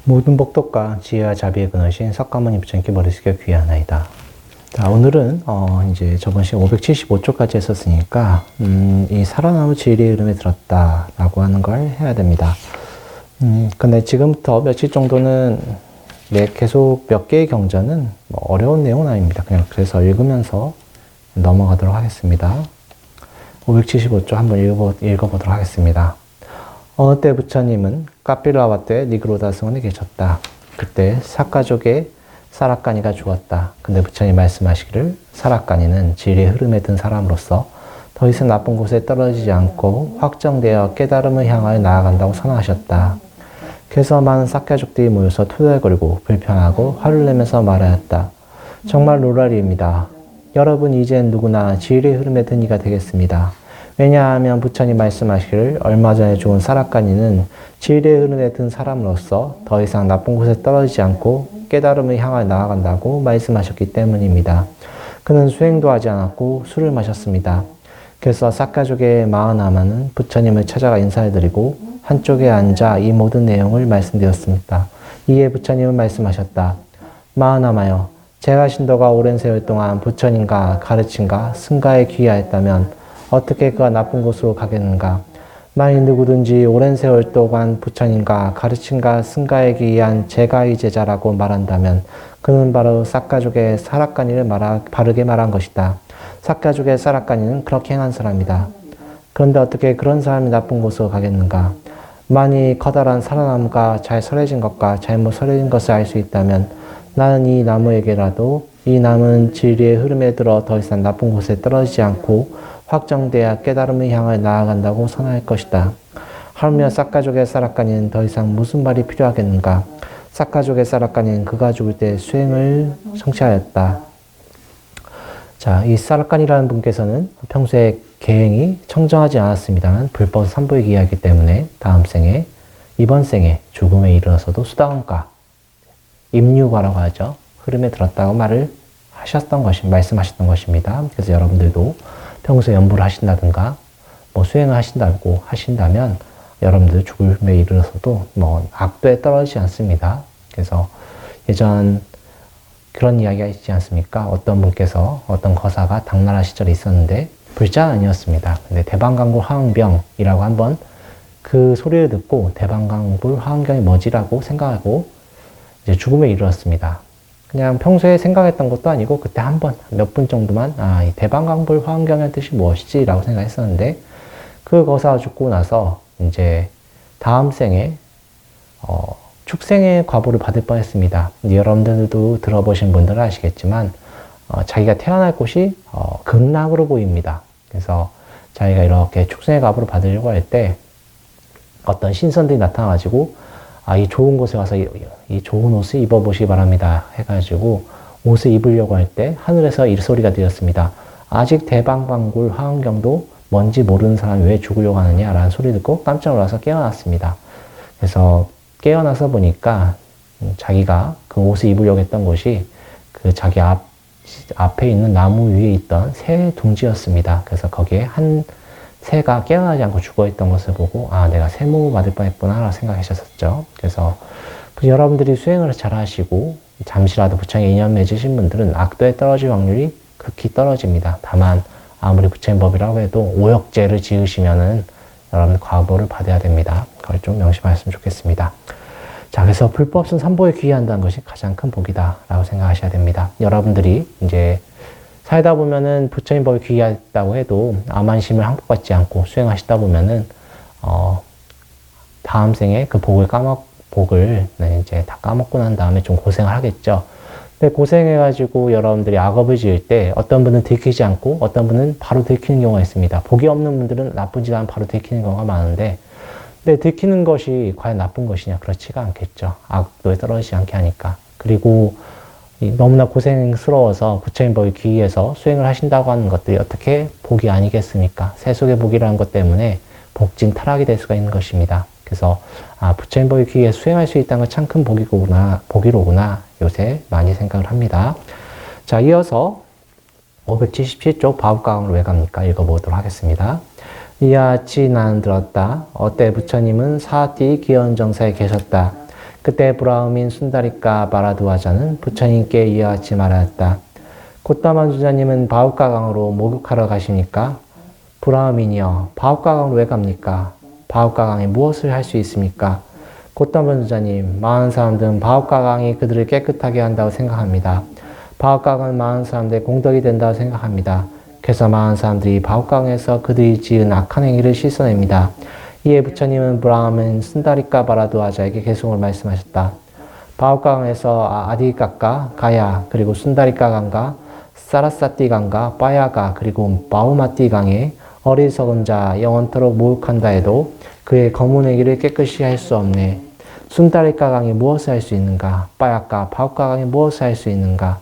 모든 복덕과 지혜와 자비의 근원이신 석가모니 부처님께 머리 숙여 귀하나이다. 자, 오늘은 이제 저번 시간 575쪽까지 했었으니까 이 살아남은 진리의 흐름에 들었다라고 하는 걸 해야 됩니다. 근데 지금부터 며칠 정도는 계속 몇 개의 경전은 뭐 어려운 내용은 아닙니다. 그냥 그래서 읽으면서 넘어가도록 하겠습니다. 575쪽 한번 읽어보도록 하겠습니다. 어느 때 부처님은 카필라와 때 니그로다 성원에 계셨다. 그때 사가족의 사라까니가 죽었다. 근데 부처님 말씀하시기를 사라까니는 진리의 흐름에 든 사람으로서 더 이상 나쁜 곳에 떨어지지 않고 확정되어 깨달음을 향하여 나아간다고 선언하셨다. 그래서 많은 사가족들이 모여서 투덜거리고 불평하고 화를 내면서 말하였다. 정말 노라리입니다. 여러분 이젠 누구나 진리의 흐름에 든 이가 되겠습니다. 왜냐하면 부처님 말씀하시기를 얼마 전에 죽은 사라까니는 진리의 흐름에 든 사람으로서 더 이상 나쁜 곳에 떨어지지 않고 깨달음을 향하여 나아간다고 말씀하셨기 때문입니다. 그는 수행도 하지 않았고 술을 마셨습니다. 그래서 사가족의 마하나마는 부처님을 찾아가 인사를 드리고 한쪽에 앉아 이 모든 내용을 말씀드렸습니다. 이에 부처님은 말씀하셨다. 마하나마여, 제가 신도가 오랜 세월 동안 부처님과 가르침과 승가에 귀하였다면 어떻게 그가 나쁜 곳으로 가겠는가? 만일 누구든지 오랜 세월 동안 부처님과 가르침과 승가에 귀한 제가의 제자라고 말한다면 그는 바로 사가족의 사라까니를 바르게 말한 것이다. 사가족의 사라까니는 그렇게 행한 사람이다. 그런데 어떻게 그런 사람이 나쁜 곳으로 가겠는가? 만일 커다란 사라나무가 잘 설해진 것과 잘못 설해진 것을 알 수 있다면 나는 이 나무에게라도 이 나무는 진리의 흐름에 들어 더 이상 나쁜 곳에 떨어지지 않고 확정돼야 깨달음을 향하여 나아간다고 선언할 것이다. 하물며 사가족의 사라까니는 더 이상 무슨 말이 필요하겠는가? 사가족의 사라까니는 그가 죽을 때 수행을 성취하였다. 자, 이 사라까니라는 분께서는 평소에 계행이 청정하지 않았습니다만 불법 삼보에 기하기 때문에 다음 생에, 이번 생에 죽음에 이르러서도 수다원가, 임류과라고 하죠. 흐름에 들었다고 말씀하셨던 것입니다. 그래서 여러분들도 평소에 연부를 하신다든가, 수행을 하신다면, 여러분들 죽음에 이르러서도 악도에 떨어지지 않습니다. 그래서 예전 그런 이야기가 있지 않습니까? 어떤 분께서, 어떤 거사가 당나라 시절에 있었는데, 불자는 아니었습니다. 근데 대방강불 화응병이라고 한번 그 소리를 듣고 대방강불 화응경이 뭐지라고 생각하고 이제 죽음에 이르렀습니다. 그냥 평소에 생각했던 것도 아니고 그때 한 번, 몇 분 정도만 이 대방강불 화응경의 뜻이 무엇이지? 라고 생각했었는데 그 거사가 죽고 나서 이제 다음 생에 축생의 과보를 받을 뻔했습니다. 여러분들도 들어보신 분들은 아시겠지만 자기가 태어날 곳이 극락으로 보입니다. 그래서 자기가 이렇게 축생의 과보를 받으려고 할 때 어떤 신선들이 나타나가지고 이 좋은 곳에 와서 이 좋은 옷을 입어보시기 바랍니다. 해가지고 옷을 입으려고 할 때 하늘에서 이 소리가 들렸습니다. 아직 대방광불 화응경도 뭔지 모르는 사람이 왜 죽으려고 하느냐라는 소리 듣고 깜짝 놀라서 깨어났습니다. 그래서 깨어나서 보니까 자기가 그 옷을 입으려고 했던 곳이 그 자기 앞에 있는 나무 위에 있던 새 둥지였습니다. 그래서 거기에 한 새가 깨어나지 않고 죽어있던 것을 보고 내가 세모 받을 뻔했구나 라고 생각하셨었죠. 그래서 여러분들이 수행을 잘 하시고 잠시라도 부처님에 인연 맺으신 분들은 악도에 떨어질 확률이 극히 떨어집니다. 다만 아무리 부처님 법이라고 해도 오역죄를 지으시면은 여러분들 과보를 받아야 됩니다. 그걸 좀 명심하셨으면 좋겠습니다. 자, 그래서 불법성 삼보에 귀의한다는 것이 가장 큰 복이다 라고 생각하셔야 됩니다. 여러분들이 이제 살다 보면은 부처님 법에 귀의했다고 해도 아만심을 항복받지 않고 수행하시다 보면은 다음 생에 그 복을 이제 다 까먹고 난 다음에 좀 고생을 하겠죠. 근데 고생해가지고 여러분들이 악업을 지을 때 어떤 분은 들키지 않고 어떤 분은 바로 들키는 경우가 있습니다. 복이 없는 분들은 나쁜 짓 하면 바로 들키는 경우가 많은데, 근데 들키는 것이 과연 나쁜 것이냐? 그렇지가 않겠죠. 악도에 떨어지지 않게 하니까. 그리고 너무나 고생스러워서 부처님 법에 귀의해서 수행을 하신다고 하는 것들이 어떻게 복이 아니겠습니까? 세속의 복이라는 것 때문에 복진 타락이 될 수가 있는 것입니다. 그래서 부처님 법에 귀의해서 수행할 수 있다는 건 참 큰 복이로구나 요새 많이 생각을 합니다. 자, 이어서 577쪽 바울가강으로 왜 갑니까? 읽어보도록 하겠습니다. 이같이 나는 들었다. 어때 부처님은 사띠 기원정사에 계셨다. 그때 브라흐민 순다리카 바라두아자는 부처님께 이와 같이 말하였다. 고따만 주자님은 바우카강으로 목욕하러 가십니까? 브라흐민이여, 바우카강으로 왜 갑니까? 바우카강에 무엇을 할 수 있습니까? 고따만 주자님, 많은 사람들은 바우카강이 그들을 깨끗하게 한다고 생각합니다. 바우카강은 많은 사람들의 공덕이 된다고 생각합니다. 그래서 많은 사람들이 바우카강에서 그들이 지은 악한 행위를 씻어냅니다. 이에 부처님은 브라흐민 순다리카 바라두아자에게 개송을 말씀하셨다. 바우카강에서 아디까까, 가야, 그리고 순다리카강과 사라사띠강과 빠야가, 그리고 바우마띠강에 어리석은 자 영원토록 목욕한다 해도 그의 검은 행위를 깨끗이 할 수 없네. 순다리카강이 무엇을 할 수 있는가? 빠야가, 바우카강이 무엇을 할 수 있는가?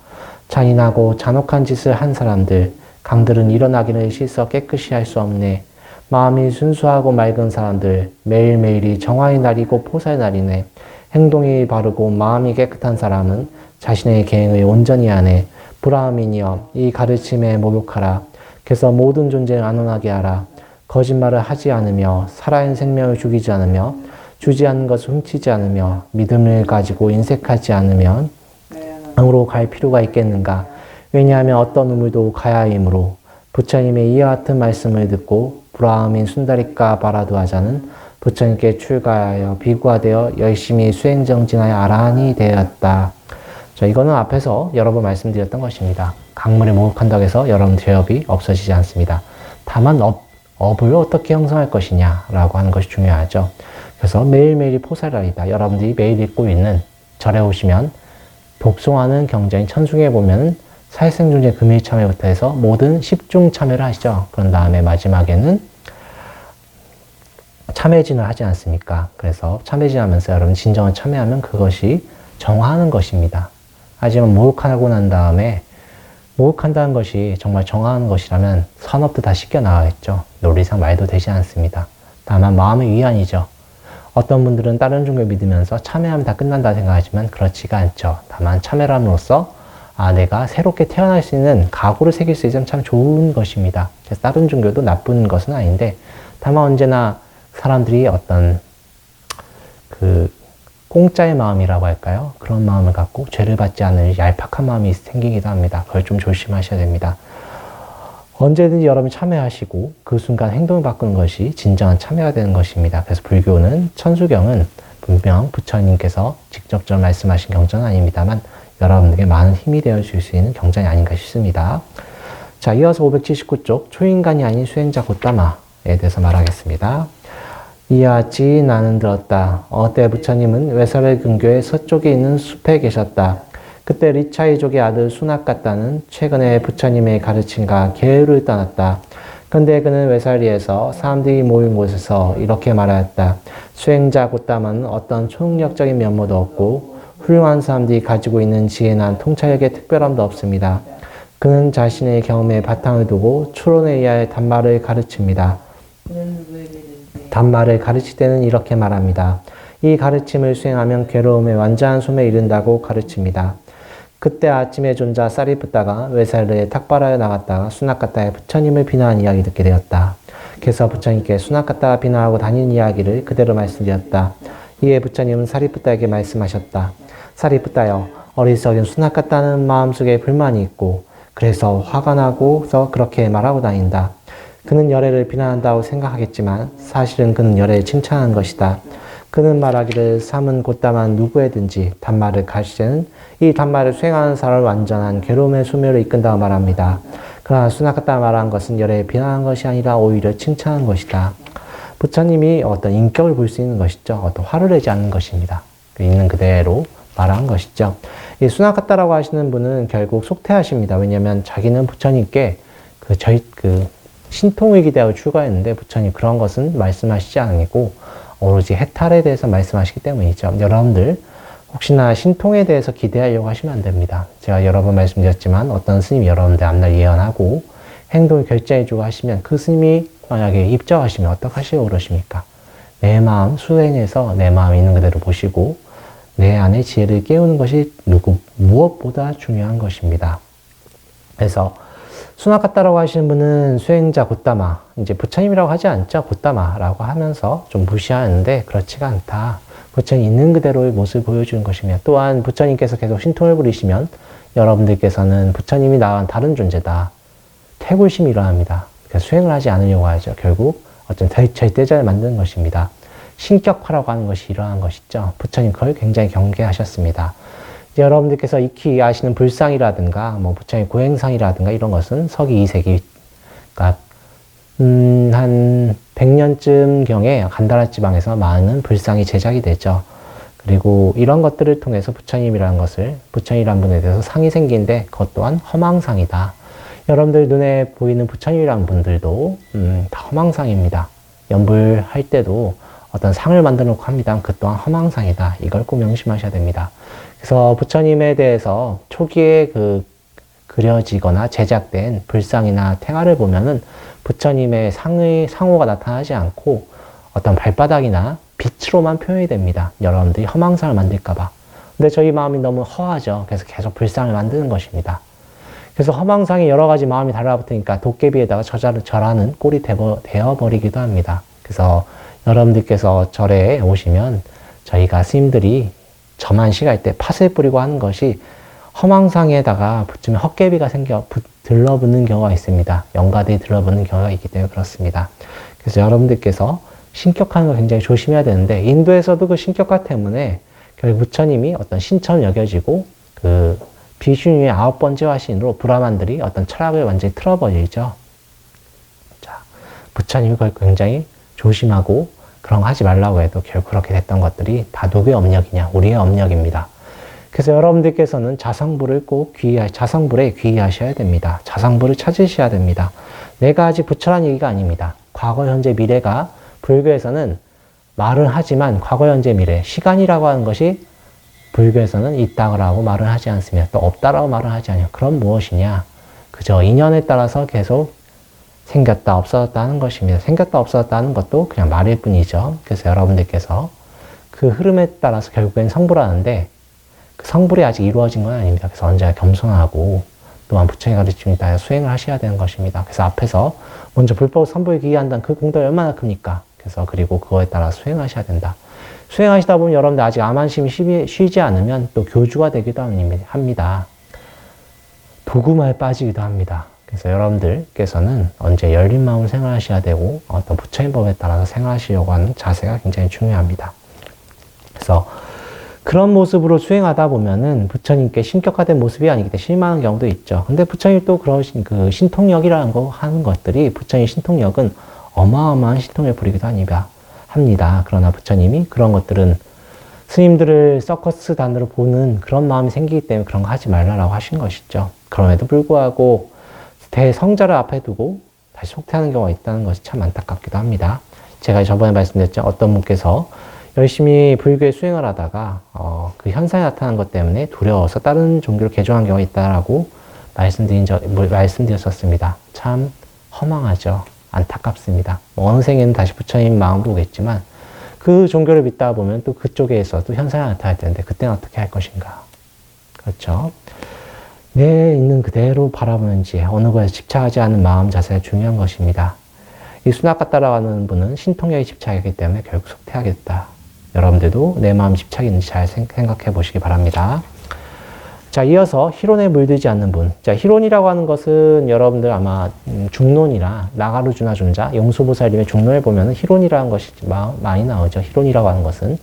잔인하고 잔혹한 짓을 한 사람들, 강들은 일어나기를 씻어 깨끗이 할 수 없네. 마음이 순수하고 맑은 사람들, 매일매일이 정화의 날이고 포사의 날이네. 행동이 바르고 마음이 깨끗한 사람은 자신의 계행을 온전히 하네. 브라흐민이여, 이 가르침에 목욕하라. 그래서 모든 존재를 안온하게 하라. 거짓말을 하지 않으며, 살아있는 생명을 죽이지 않으며, 주지 않는 것을 훔치지 않으며, 믿음을 가지고 인색하지 않으면 강으로 갈 필요가 있겠는가? 왜냐하면 어떤 우물도 가야이므로. 부처님의 이와 같은 말씀을 듣고 브라흐민 순다리카 바라두아자는 부처님께 출가하여 비구화되어 열심히 수행정진하여 아라한이 되었다. 자, 이거는 앞에서 여러 번 말씀드렸던 것입니다. 강물에 목욕한다고 해서 여러분 죄업이 없어지지 않습니다. 다만 업을 어떻게 형성할 것이냐라고 하는 것이 중요하죠. 그래서 매일매일이 포사랄이다. 여러분들이 매일 읽고 있는 절에 오시면 독송하는 경전인 천중에 보면 사회생존제 금일 참여부터 해서 모든 10중 참여를 하시죠. 그런 다음에 마지막에는 참회진을 하지 않습니까? 그래서 참회진 하면서 여러분 진정한 참회하면 그것이 정화하는 것입니다. 하지만 목욕하고 난 다음에 목욕한다는 것이 정말 정화하는 것이라면 산업도 다 씻겨나가겠죠. 논리상 말도 되지 않습니다. 다만 마음의 위안이죠. 어떤 분들은 다른 종교를 믿으면서 참회하면 다 끝난다 생각하지만 그렇지가 않죠. 다만 참회함으로써 내가 새롭게 태어날 수 있는 각오를 새길 수 있으면 참 좋은 것입니다. 그래서 다른 종교도 나쁜 것은 아닌데 다만 언제나 사람들이 어떤 공짜의 마음이라고 할까요? 그런 마음을 갖고 죄를 받지 않을 얄팍한 마음이 생기기도 합니다. 그걸 좀 조심하셔야 됩니다. 언제든지 여러분이 참회하시고 그 순간 행동을 바꾸는 것이 진정한 참회가 되는 것입니다. 그래서 불교는 천수경은 분명 부처님께서 직접적으로 말씀하신 경전은 아닙니다만 여러분에게 많은 힘이 되어줄 수 있는 경전이 아닌가 싶습니다. 자, 이어서 579쪽 초인간이 아닌 수행자 곧다마에 대해서 말하겠습니다. 이와 같이 나는 들었다. 어때 부처님은 외설의 근교의 서쪽에 있는 숲에 계셨다. 그때 리차이족의 아들 수낙갔다는 최근에 부처님의 가르침과 계율을 떠났다. 그런데 그는 외설리에서 사람들이 모인 곳에서 이렇게 말하였다. 수행자 곧다마는 어떤 초능력적인 면모도 없고 훌륭한 사람들이 가지고 있는 지혜나 통찰력의 특별함도 없습니다. 그는 자신의 경험에 바탕을 두고 추론에 의하여 단말을 가르칩니다. 단말을 가르칠 때는 이렇게 말합니다. 이 가르침을 수행하면 괴로움의 완전한 소멸에 이른다고 가르칩니다. 그때 아침에 존자 사리푸타가 외살르에 탁발하여 나갔다가 수낙가타의 부처님을 비난한 이야기 듣게 되었다. 그래서 부처님께 수낙가타가 비난하고 다닌 이야기를 그대로 말씀드렸다. 이에 부처님은 사리푸타에게 말씀하셨다. 사리푸타여, 어리석은 수낙가타는 마음속에 불만이 있고 그래서 화가 나고서 그렇게 말하고 다닌다. 그는 열애를 비난한다고 생각하겠지만 사실은 그는 열애를 칭찬하는 것이다. 그는 말하기를 삼은 곧다만 누구에든지 단말을 가르치는 이 단말을 수행하는 사람을 완전한 괴로움의 소멸을 이끈다고 말합니다. 그러나 수낙가타 말한 것은 열애를 비난한 것이 아니라 오히려 칭찬한 것이다. 부처님이 어떤 인격을 볼 수 있는 것이죠. 어떤 화를 내지 않는 것입니다. 있는 그대로 말한 것이죠. 이 수낙가타라고 하시는 분은 결국 속퇴하십니다. 왜냐하면 자기는 부처님께 신통을 기대하고 출가했는데 부처님 그런 것은 말씀하시지 않고 오로지 해탈에 대해서 말씀하시기 때문이죠. 여러분들 혹시나 신통에 대해서 기대하려고 하시면 안 됩니다. 제가 여러 번 말씀드렸지만 어떤 스님이 여러분들 앞날 예언하고 행동을 결제해주고 하시면 그 스님이 만약에 입적하시면 어떡하시려고 그러십니까? 내 마음 수행해서 내 마음에 있는 그대로 보시고 내 안의 지혜를 깨우는 것이 무엇보다 중요한 것입니다. 그래서 수낙가타라고 하시는 분은 수행자 곧다마, 이제 부처님이라고 하지 않죠. 곧다마라고 하면서 좀 무시하는데 그렇지가 않다. 부처님 있는 그대로의 모습을 보여주는 것이며, 또한 부처님께서 계속 신통을 부리시면 여러분들께서는 부처님이 나와 다른 존재다, 태굴심이 일어납니다. 그래서 수행을 하지 않으려고 하죠. 결국 어떤 절대자를 만드는 것입니다. 신격화라고 하는 것이 이러한 것이죠. 부처님 그걸 굉장히 경계하셨습니다. 이제 여러분들께서 익히 아시는 불상이라든가 뭐 부처님 고행상이라든가 이런 것은 서기 2세기, 그러니까 한 100년쯤 경에 간다라 지방에서 많은 불상이 제작이 되죠. 그리고 이런 것들을 통해서 부처님이라는 것을, 부처님이라는 분에 대해서 상이 생기는데 그것 또한 허망상이다. 여러분들 눈에 보이는 부처님이라는 분들도 다 허망상입니다. 연불할 때도 어떤 상을 만들어 놓고 합니다. 그 또한 허망상이다. 이걸 꼭 명심하셔야 됩니다. 그래서 부처님에 대해서 초기에 그려지거나 제작된 불상이나 태화를 보면은 부처님의 상호가 나타나지 않고 어떤 발바닥이나 빛으로만 표현이 됩니다. 여러분들이 허망상을 만들까봐. 근데 저희 마음이 너무 허하죠. 그래서 계속 불상을 만드는 것입니다. 그래서 허망상에 여러 가지 마음이 달라붙으니까 도깨비에다가 절하는 꼴이 되어버리기도 합니다. 그래서 여러분들께서 절에 오시면 저희가 스님들이 점한 시갈 때 팥을 뿌리고 하는 것이 허망상에다가 붙으면 헛개비가 들러붙는 경우가 있습니다. 영가들이 들러붙는 경우가 있기 때문에 그렇습니다. 그래서 여러분들께서 신격화하는 걸 굉장히 조심해야 되는데, 인도에서도 그 신격화 때문에 결국 부처님이 어떤 신처럼 여겨지고 그 비슈니의 9번째 화신으로 브라만들이 어떤 철학을 완전히 틀어버리죠. 자, 부처님이 그걸 굉장히 조심하고 그런 거 하지 말라고 해도 결국 그렇게 됐던 것들이 다 누구의 업력이냐? 우리의 업력입니다. 그래서 여러분들께서는 자성불을 꼭 자성불에 귀의하셔야 됩니다. 자성불을 찾으셔야 됩니다. 내가 아직 부처란 얘기가 아닙니다. 과거, 현재, 미래가 불교에서는 말은 하지만 과거, 현재, 미래, 시간이라고 하는 것이 불교에서는 있다고 말은 하지 않습니다. 또 없다라고 말은 하지 않아요. 그럼 무엇이냐? 그저 인연에 따라서 계속 생겼다 없어졌다 하는 것입니다. 생겼다 없어졌다 하는 것도 그냥 말일 뿐이죠. 그래서 여러분들께서 그 흐름에 따라서 결국엔 성불하는데 그 성불이 아직 이루어진 건 아닙니다. 그래서 언제나 겸손하고 또한 부처의 가르침에 따라 수행을 하셔야 되는 것입니다. 그래서 앞에서 먼저 불법 선불에 기여한다는 그 공덕이 얼마나 큽니까? 그래서 그리고 그거에 따라 수행하셔야 된다. 수행하시다 보면 여러분들 아직 암안심이 쉬지 않으면 또 교주가 되기도 합니다. 도구마에 빠지기도 합니다. 그래서 여러분들께서는 언제 열린 마음으로 생활하셔야 되고 어떤 부처의 법에 따라서 생활하시려고 하는 자세가 굉장히 중요합니다. 그래서 그런 모습으로 수행하다 보면은 부처님께 신격화된 모습이 아니기 때문에 실망하는 경우도 있죠. 근데 부처님 또 그러신 그 신통력이라는 거 하는 것들이, 부처님 신통력은 어마어마한 신통을 부리기도 합니다. 그러나 부처님이 그런 것들은 스님들을 서커스 단으로 보는 그런 마음이 생기기 때문에 그런 거 하지 말라라고 하신 것이죠. 그럼에도 불구하고 대성자를 앞에 두고 다시 속퇴하는 경우가 있다는 것이 참 안타깝기도 합니다. 제가 저번에 말씀드렸죠. 어떤 분께서 열심히 불교에 수행을 하다가 그 현상이 나타난 것 때문에 두려워서 다른 종교를 개종한 경우가 있다라고 말씀드렸었습니다. 참 허망하죠. 안타깝습니다. 어느 생에는 다시 부처님 마음 보겠지만 그 종교를 믿다 보면 또 그쪽에서도 현상이 나타날 텐데 그때는 어떻게 할 것인가. 그렇죠. 내 있는 그대로 바라보는지 어느 것에 집착하지 않는 마음 자세가 중요한 것입니다. 이 수나카타라는 분은 신통력에 집착하기 때문에 결국 속퇴하겠다. 여러분들도 내 마음 집착이 있는지 잘 생각해 보시기 바랍니다. 자, 이어서 희론에 물들지 않는 분. 자, 희론이라고 하는 것은 여러분들 아마 중론이나 나가루주나 존자, 용수보살님의 중론을 보면 희론이라는 것이 많이 나오죠. 희론이라고 하는 것은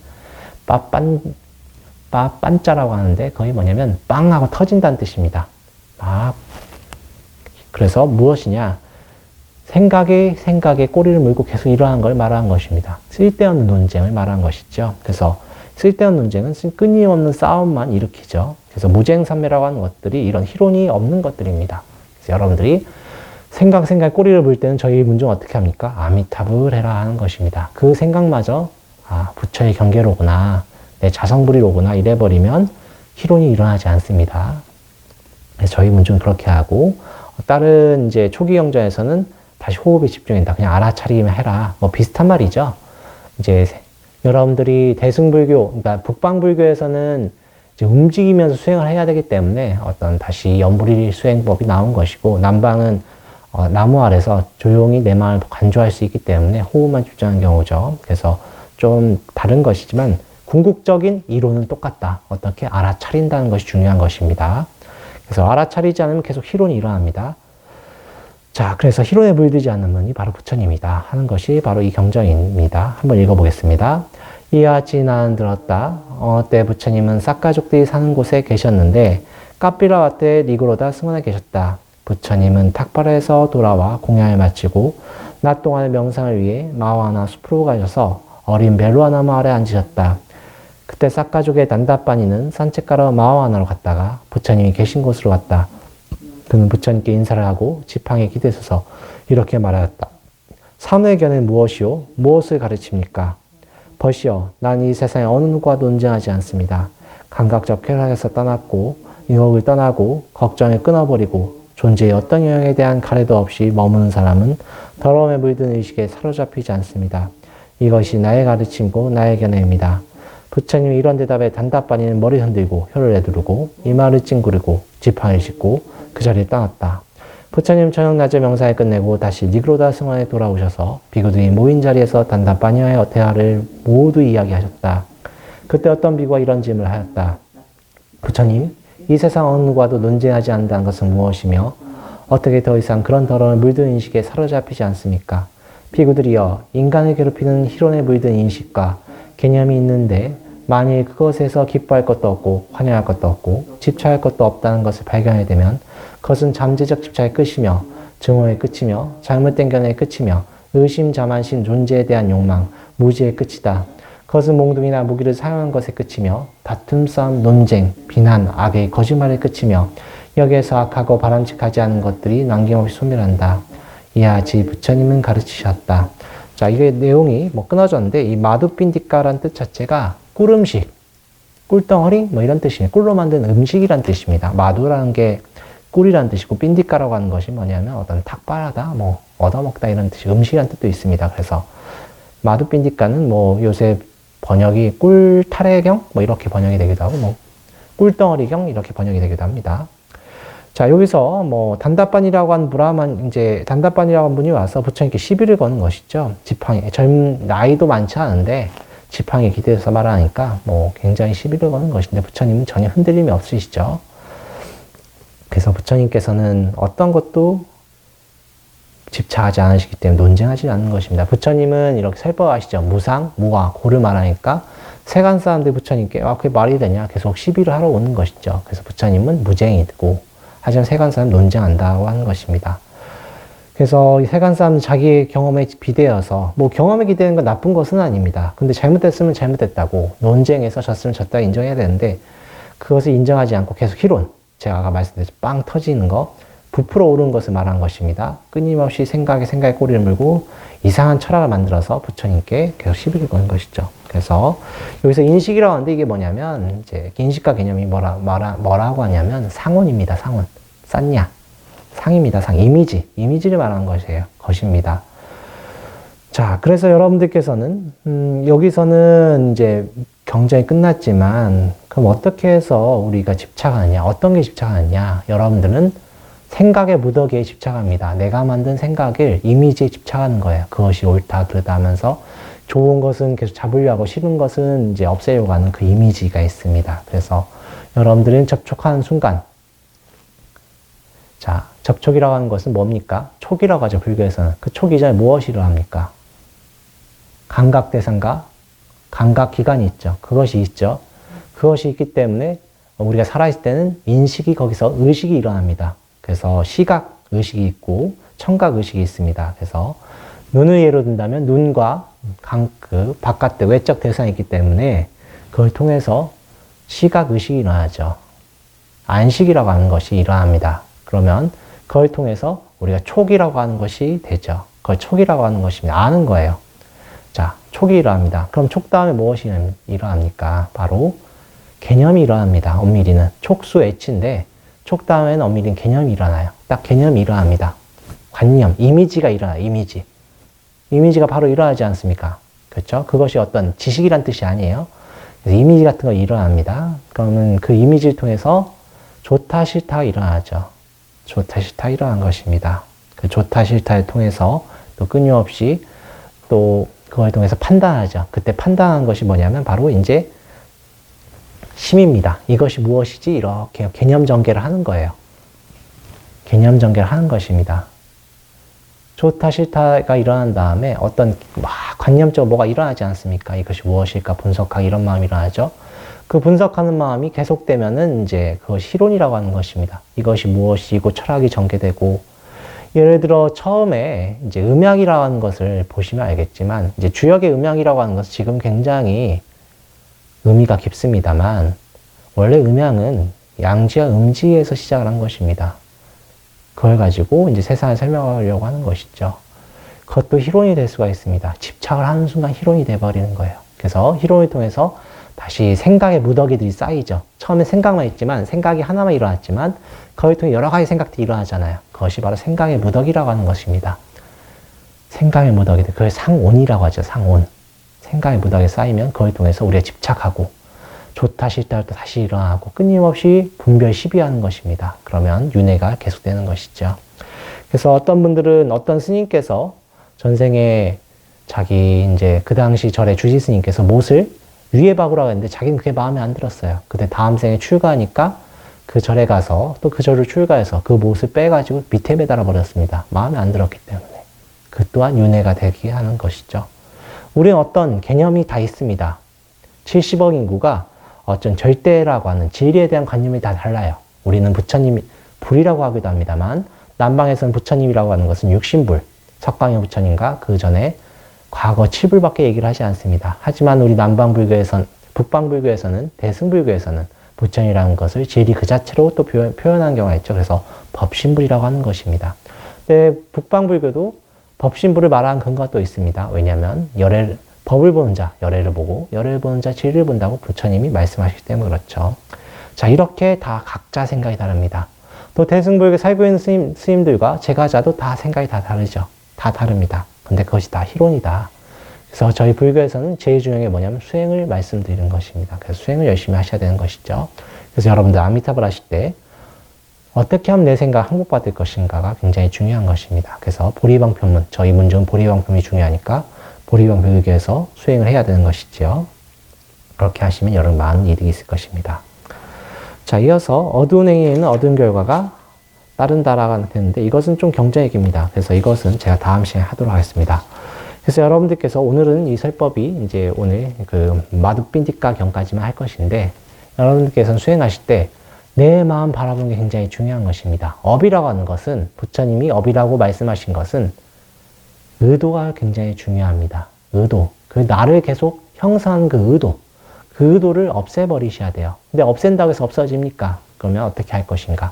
빤자라고 하는데 거의 뭐냐면 빵하고 터진다는 뜻입니다. 그래서 무엇이냐? 생각에 꼬리를 물고 계속 일어나는 걸 말하는 것입니다. 쓸데없는 논쟁을 말하는 것이죠. 그래서 쓸데없는 논쟁은 끊임없는 싸움만 일으키죠. 그래서 무쟁삼매라고 하는 것들이 이런 희론이 없는 것들입니다. 그래서 여러분들이 생각에 꼬리를 물 때는 저희 문중 어떻게 합니까? 아미타불 해라 하는 것입니다. 그 생각마저 부처의 경계로구나, 내 자성불이로구나 이래버리면 희론이 일어나지 않습니다. 그래서 저희 문중은 그렇게 하고, 다른 이제 초기 경전에서는 다시 호흡에 집중한다. 그냥 알아차리기만 해라. 뭐 비슷한 말이죠. 이제 여러분들이 대승불교, 그러니까 북방불교에서는 이제 움직이면서 수행을 해야 되기 때문에 어떤 다시 연불일 수행법이 나온 것이고, 남방은 나무 아래서 조용히 내 마음을 간주할 수 있기 때문에 호흡만 집중하는 경우죠. 그래서 좀 다른 것이지만 궁극적인 이론은 똑같다. 어떻게 알아차린다는 것이 중요한 것입니다. 그래서 알아차리지 않으면 계속 희론이 일어납니다. 자, 그래서 희론에 물들지 않는 분이 바로 부처님이다 하는 것이 바로 이 경전입니다. 한번 읽어보겠습니다. 이와 지난 들었다. 때 부처님은 싹가족들이 사는 곳에 계셨는데 까삐라와 때 니그로다 승원에 계셨다. 부처님은 탁파라에서 돌아와 공양을 마치고 낮 동안의 명상을 위해 마와나 숲으로 가셔서 어린 벨루아나무 아래 앉으셨다. 그때 싹가족의 단다빠니는 산책가러 마와나로 갔다가 부처님이 계신 곳으로 갔다. 그는 부처님께 인사를 하고 지팡이에 기대서서 이렇게 말하였다. 산후의 견해는 무엇이요? 무엇을 가르칩니까? 벗이여, 난 이 세상에 어느 누구와도 논쟁하지 않습니다. 감각적 쾌락에서 떠났고 유혹을 떠나고 걱정을 끊어버리고 존재의 어떤 영역에 대한 가래도 없이 머무는 사람은 더러움에 물든 의식에 사로잡히지 않습니다. 이것이 나의 가르침고 나의 견해입니다. 부처님이 이런 대답에 단다빠니는 머리를 흔들고 혀를 내두르고 이마를 찡그리고 지팡이를 짚고 그 자리에 떠났다. 부처님 저녁 낮에 명상을 끝내고 다시 니그로다 승원에 돌아오셔서 비구들이 모인 자리에서 단다빠니와의 대화를 모두 이야기하셨다. 그때 어떤 비구가 이런 질문을 하였다. 부처님, 이 세상 어느 누구와도 논쟁하지 않는다는 것은 무엇이며 어떻게 더 이상 그런 더러운 물든 인식에 사로잡히지 않습니까? 비구들이여, 인간을 괴롭히는 희론에 물든 인식과 개념이 있는데 만일 그것에서 기뻐할 것도 없고 환영할 것도 없고 집착할 것도 없다는 것을 발견하게 되면 그것은 잠재적 집착의 끝이며 증오의 끝이며 잘못된 견해의 끝이며 의심, 자만심, 존재에 대한 욕망, 무지의 끝이다. 그것은 몽둥이나 무기를 사용한 것의 끝이며 다툼, 싸움, 논쟁, 비난, 악의 거짓말의 끝이며 여기에서 악하고 바람직하지 않은 것들이 남김없이 소멸한다. 이하 지 부처님은 가르치셨다. 자, 이게 내용이 끊어졌는데 이 마두빈디까라는 뜻 자체가 꿀음식, 꿀덩어리 뭐 이런 뜻이에요. 꿀로 만든 음식이란 뜻입니다. 마두라는 게 꿀이란 뜻이고 빈디까라고 하는 것이 뭐냐면 어떤 탁발하다, 뭐 얻어먹다 이런 뜻이 음식이란 뜻도 있습니다. 그래서 마두빈디까는 뭐 요새 번역이 꿀타래경 뭐 이렇게 번역이 되기도 하고 뭐 꿀덩어리경 이렇게 번역이 되기도 합니다. 자, 여기서 뭐 단다빠니라고 한 단다빠니라고 한 분이 와서 부처님께 시비를 거는 것이죠. 지팡이, 나이도 많지 않은데 지팡이에 기대서 말하니까 뭐 굉장히 시비를 거는 것인데 부처님은 전혀 흔들림이 없으시죠. 그래서 부처님께서는 어떤 것도 집착하지 않으시기 때문에 논쟁하지 않는 것입니다. 부처님은 이렇게 설법하시죠. 무상, 무아, 고를 말하니까 세간 사람들이 부처님께 그게 말이 되냐 계속 시비를 하러 오는 것이죠. 그래서 부처님은 무쟁이고 하지만 세간 사람 논쟁한다고 하는 것입니다. 그래서 이 세간 사람은 자기의 경험에 비대어서 뭐 경험에 기대는 건 나쁜 것은 아닙니다. 근데 잘못됐으면 잘못됐다고 논쟁에서 졌으면 졌다 인정해야 되는데 그것을 인정하지 않고 계속 희론, 제가 아까 말씀드렸죠. 빵 터지는 거, 부풀어 오르는 것을 말한 것입니다. 끊임없이 생각에 꼬리를 물고 이상한 철학을 만들어서 부처님께 계속 시비를 거는 것이죠. 그래서 여기서 인식이라고 하는데 이게 뭐냐면 이제 인식과 개념이 뭐라고 하냐면 상온입니다. 상온. 쌌냐. 상입니다. 상. 이미지를 말하는 것입니다. 자, 그래서 여러분들께서는 여기서는 이제 경전이 끝났지만 그럼 어떻게 해서 우리가 집착하느냐, 어떤 게 집착하느냐, 여러분들은 생각의 무더기에 집착합니다. 내가 만든 생각을 이미지에 집착하는 거예요. 그것이 옳다, 그르다 하면서 좋은 것은 계속 잡으려 하고 싫은 것은 이제 없애려고 하는 그 이미지가 있습니다. 그래서 여러분들은 접촉하는 순간, 자, 접촉이라고 하는 것은 뭡니까? 촉이라고 하죠, 불교에서는. 그 촉 이전에 무엇이 일어납니까? 감각 대상과 감각 기관이 있죠. 그것이 있죠. 그것이 있기 때문에 우리가 살아있을 때는 인식이 거기서 의식이 일어납니다. 그래서 시각 의식이 있고 청각 의식이 있습니다. 그래서 눈을 예로 든다면 눈과 그 바깥의 외적 대상이 있기 때문에 그걸 통해서 시각 의식이 일어나죠. 안식이라고 하는 것이 일어납니다. 그러면 그걸 통해서 우리가 촉이라고 하는 것이 되죠. 그걸 촉이라고 하는 것입니다. 아는 거예요. 자, 촉이 일어납니다. 그럼 촉 다음에 무엇이 일어납니까? 바로 개념이 일어납니다. 엄밀히는 촉수 애치인데 촉 다음에는 엄밀히 개념이 일어나요. 딱 개념이 일어납니다. 관념, 이미지가 일어나요. 이미지가 바로 일어나지 않습니까? 그렇죠? 그것이 어떤 지식이란 뜻이 아니에요. 그래서 이미지 같은 거 일어납니다. 그러면 그 이미지를 통해서 좋다 싫다 일어나죠. 좋다 싫다 일어난 것입니다. 그 좋다 싫다를 통해서 또 끊임없이 또 그걸 통해서 판단하죠. 그때 판단한 것이 뭐냐면 바로 이제 심입니다. 이것이 무엇이지? 이렇게 개념 전개를 하는 거예요. 개념 전개를 하는 것입니다. 좋다 싫다가 일어난 다음에 어떤 막 관념적으로 뭐가 일어나지 않습니까? 이것이 무엇일까 분석하기 이런 마음이 일어나죠. 그 분석하는 마음이 계속되면은 이제 그것이 실론이라고 하는 것입니다. 이것이 무엇이고 철학이 전개되고, 예를 들어 처음에 이제 음양이라고 하는 것을 보시면 알겠지만, 이제 주역의 음양이라고 하는 것은 지금 굉장히 의미가 깊습니다만, 원래 음양은 양지와 음지에서 시작을 한 것입니다. 그걸 가지고 이제 세상을 설명하려고 하는 것이죠. 그것도 희론이 될 수가 있습니다. 집착을 하는 순간 희론이 돼버리는 거예요. 그래서 희론을 통해서 다시 생각의 무더기들이 쌓이죠. 처음에 생각만 있지만, 생각이 하나만 일어났지만 그걸 통해 여러 가지 생각들이 일어나잖아요. 그것이 바로 생각의 무더기라고 하는 것입니다. 생각의 무더기들, 그걸 상온이라고 하죠. 상온. 생각의 무더기가 쌓이면 그걸 통해서 우리가 집착하고 좋다 싫다 또 다시 일어나고 끊임없이 분별 시비하는 것입니다. 그러면 윤회가 계속되는 것이죠. 그래서 어떤 분들은, 어떤 스님께서 전생에 자기 이제 그 당시 절의 주지 스님께서 못을 위에 박으라고 했는데 자기는 그게 마음에 안 들었어요. 근데 다음 생에 출가하니까 그 절에 가서 또 그 절을 출가해서 그 못을 빼가지고 밑에 매달아 버렸습니다. 마음에 안 들었기 때문에. 그 또한 윤회가 되게 하는 것이죠. 우리는 어떤 개념이 다 있습니다. 70억 인구가 어떤 절대라고 하는 진리에 대한 관념이 다 달라요. 우리는 부처님, 불이라고 하기도 합니다만, 남방에서는 부처님이라고 하는 것은 육신불, 석방의 부처님과 그 전에 과거 7불밖에 얘기를 하지 않습니다. 하지만 우리 남방불교에서는, 북방불교에서는, 대승불교에서는 부처님이라는 것을 진리 그 자체로 또 표현한 경우가 있죠. 그래서 법신불이라고 하는 것입니다. 근데 북방불교도 법신불을 말하는 근거가 또 있습니다. 왜냐하면 법을 보는 자, 열애를 보고, 열애를 보는 자, 진리를 본다고 부처님이 말씀하시기 때문에 그렇죠. 자, 이렇게 다 각자 생각이 다릅니다. 또 대승불교 살고 있는 스님들과 제가자도 다 생각이 다 다르죠. 다 다릅니다. 근데 그것이 다 희론이다. 그래서 저희 불교에서는 제일 중요한 게 뭐냐면 수행을 말씀드리는 것입니다. 그래서 수행을 열심히 하셔야 되는 것이죠. 그래서 여러분들 아미타불 하실 때 어떻게 하면 내 생각 항복받을 것인가가 굉장히 중요한 것입니다. 그래서 보리방편문, 저희 문중은 보리방편문이 중요하니까 보리방불교에서 수행을 해야 되는 것이지요. 그렇게 하시면 여러분 많은 이득이 있을 것입니다. 자, 이어서 어두운 행위에는 어두운 결과가 따른다라고 되는데, 이것은 좀 경전얘기입니다. 그래서 이것은 제가 다음 시간에 하도록 하겠습니다. 그래서 여러분들께서 오늘은 이 설법이 이제 오늘 그 마두빈디까 경까지만 할 것인데, 여러분들께서는 수행하실 때 내 마음 바라보는 게 굉장히 중요한 것입니다. 업이라고 하는 것은, 부처님이 업이라고 말씀하신 것은 의도가 굉장히 중요합니다. 의도. 그 나를 계속 형성한 그 의도. 그 의도를 없애버리셔야 돼요. 근데 없앤다고 해서 없어집니까? 그러면 어떻게 할 것인가?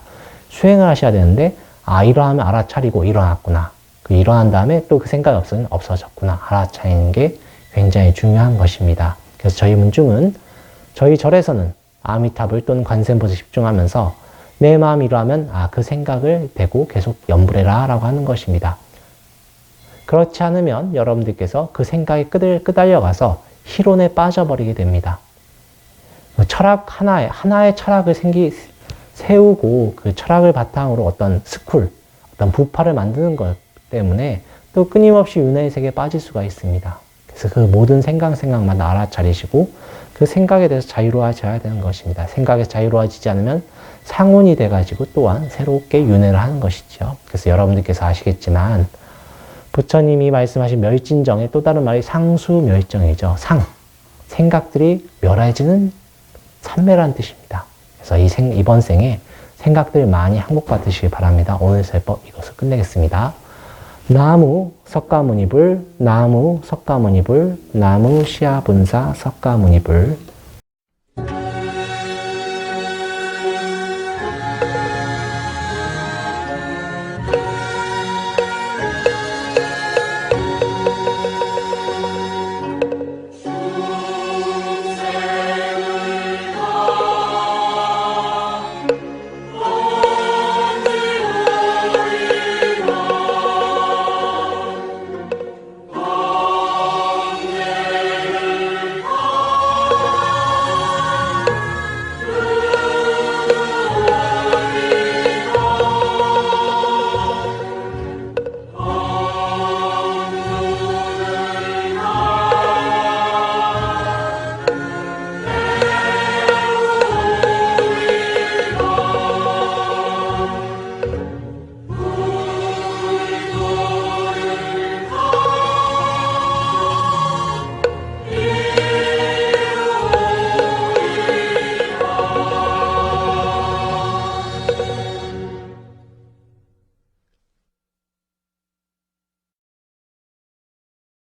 수행을 하셔야 되는데, 아, 이러하면 알아차리고 일어났구나. 그 일어난 다음에 또 그 생각이 없으면 없어졌구나. 알아차리는 게 굉장히 중요한 것입니다. 그래서 저희 문중은, 저희 절에서는 아미타불 또는 관세음보에 집중하면서 내 마음이 이러하면, 아, 그 생각을 대고 계속 염불해라 라고 하는 것입니다. 그렇지 않으면 여러분들께서 그 생각에 끄달려가서 희론에 빠져버리게 됩니다. 철학 하나의 철학을 세우고 그 철학을 바탕으로 어떤 어떤 부파를 만드는 것 때문에 또 끊임없이 윤회의 세계에 빠질 수가 있습니다. 그래서 그 모든 생각만 알아차리시고 그 생각에 대해서 자유로워져야 되는 것입니다. 생각에 자유로워지지 않으면 상온이 돼가지고 또한 새롭게 윤회를 하는 것이죠. 그래서 여러분들께서 아시겠지만 부처님이 말씀하신 멸진정의 또 다른 말이 상수멸정이죠. 생각들이 멸해지는 삼매라는 뜻입니다. 그래서 이번 생에 생각들 많이 항복받으시기 바랍니다. 오늘 설법 이것을 끝내겠습니다. 나무 석가모니불, 나무 석가모니불, 나무 시아분사 석가모니불.